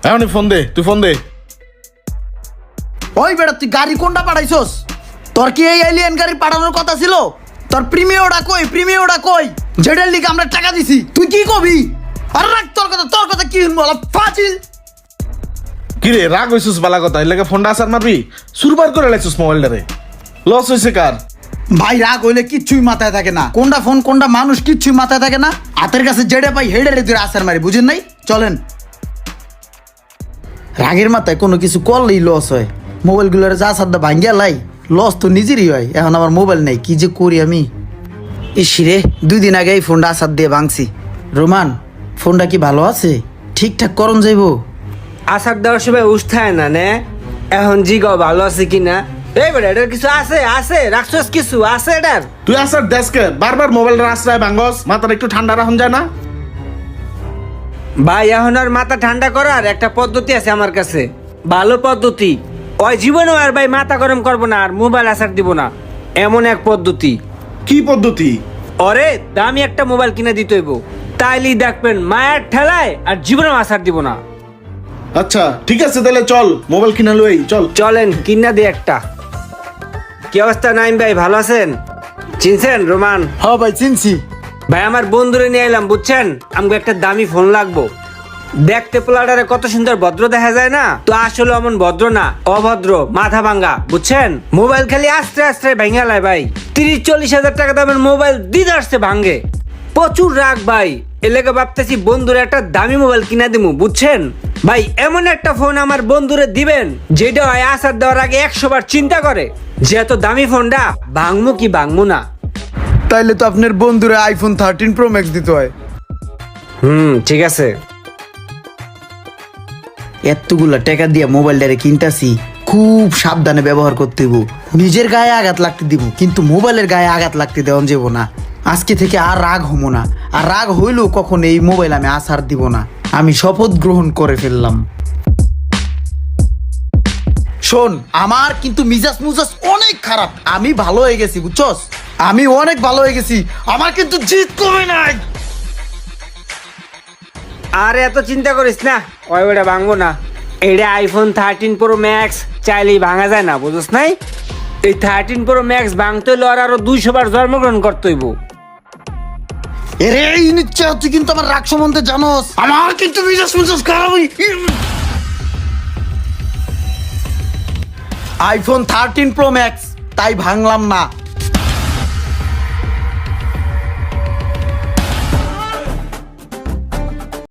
এখনই ফোন দে, তুই ফোন দে। ওই বেটা তুই গাড়ি কোনটা পাঠাইছস? তোর কি এই এলিয়েন গাড়ি পাঠানোর কথা ছিল? তোর প্রিমিয়মটা কই যেটার লিগে আমরা টাকা দিছি? তুই কি কবি? আর রাখ তোর কথা কি বলা ফাজিল। কিরে রাগ হইছিস বালা কথা, এর লাগে ফোনটা আসার মারবি? সুরবার করে লাইছিস মোবাইলটারে। লস হইছে কার? ভাই রাগ হইলে কিচ্ছুই মাথায় থাকে না, কোনটা ফোন কোনটা মানুষ কিচ্ছুই মাথায় থাকে না। হাতের কাছে যেটা পাই হেডে তুই আসার মারি, বুঝেন নাই? চলেন। রাগের মাথায় কোনো কিছু করলেই লস হয়। মোবাইলগুলোর যা সাদা ভাঙ্গিয়া লাই, লস তো নিজেরই হয়। এখন আমার মোবাইল নেই, কি যে করি আমি। ইসিরে 2 দিন আগে এই ফোনটা আসার দিয়ে ভাঙছি। রোমান, ফোনটা কি ভালো আছে? ঠিকঠাক করন যাইবো? আসার দেওয়ার সময় উঠায় না নে, এখন জিগাও ভালো আছে কিনা। এই বেটা এটার কিছু আছে রাখছস কিছু আছে এটার? তুই আসার দেশকে বারবার মোবাইলটা রাস্তায় ভাঙ্গস, মাথাটা একটু ঠান্ডা রাখুন যায় না? ভাই এখন আর মাথা ঠান্ডা করার একটা পদ্ধতি আছে আমার কাছে, ভালো পদ্ধতি। ওই জীবনে আর ভাই মাথা গরম করবো না আর মোবাইল আসার দিব না, এমন এক পদ্ধতি। কি পদ্ধতি? ওরে দামি একটা মোবাইল কিনে দিতে হইব, তাইলেই দেখবেন মায়ের ঠেলায় আর জীবনে আসার দিব না। আচ্ছা ঠিক আছে, তাহলে চল মোবাইল কিনে লই, চল। চলেন কিনা দিয়ে একটা। কি অবস্থা নাইম ভাই, ভালো আছেন? চিনছেন রোমান? হ্যাঁ ভাই চিনছি। ভাই আমার বন্ধুরে নিয়ে এলাম বুঝছেন, আমাকে একটা দামি ফোন লাগবো। দেখতে পোলাটারে কত সুন্দর ভদ্র দেখা যায় না, তো আসলে এমন ভদ্র না, অভদ্র, মাথা ভাঙ্গা বুঝছেন। মোবাইল খালি আস্তে আস্তে ভেঙে লাই ভাই, 30-40 হাজার টাকা দামের মোবাইল দিতে আসছে ভাঙ্গে। প্রচুর রাগ ভাই, এলাকা ভাবতেছি বন্ধুরে একটা দামি মোবাইল কিনা দিমু বুঝছেন। ভাই এমন একটা ফোন আমার বন্ধুরে দিবেন যেটা হয় আসার দেওয়ার আগে 100 বার চিন্তা করে যে এত দামি ফোনটা ভাঙমু কি ভাঙমু না। তাইলে তো আপনার বন্ধুরা আইফোন 13 প্রো ম্যাক্স দিতে হয়। ঠিক আছে। এতগুলা টাকা দিয়ে মোবাইলটারে কিনতাছি, খুব সাবধানে ব্যবহার করতে হইব। নিজের গায়ে আঘাত লাগতে দিব, কিন্তু মোবাইলের গায়ে আঘাত লাগতে দেওয়া যাব না। আজকে থেকে আর রাগ হবো না, আর রাগ হইলেও কখন এই মোবাইল আমি আসার দিব না। আমি শপথ গ্রহণ করে ফেললাম। শোন, আমার কিন্তু মিজাজ মুজাজ অনেক খারাপ। আমি ভালো হয়ে গেছি বুঝছস, আমি অনেক ভালো হয়ে গেছি। আমার কিন্তু জিত কমে নাই। আর এত চিন্তা করিস না, ওই ওটা ভাঙবো না। এটা আইফোন 13 প্রো ম্যাক্স, চাইলেই ভাঙা যায় না বুঝছ নাই। এই 13 প্রো ম্যাক্স ভাঙতে হইলে আর আরো 200 বার জন্মগ্রহণ করতে হইব। এরে এই নিচ্ছে, তুই কিন্তু আমার রাগ সম্বন্ধে জানোস। আমার কিন্তু মিজাজ মুজাজ খারাপ। আইফোন 13 প্রো ম্যাক্স তাই ভাঙলাম না,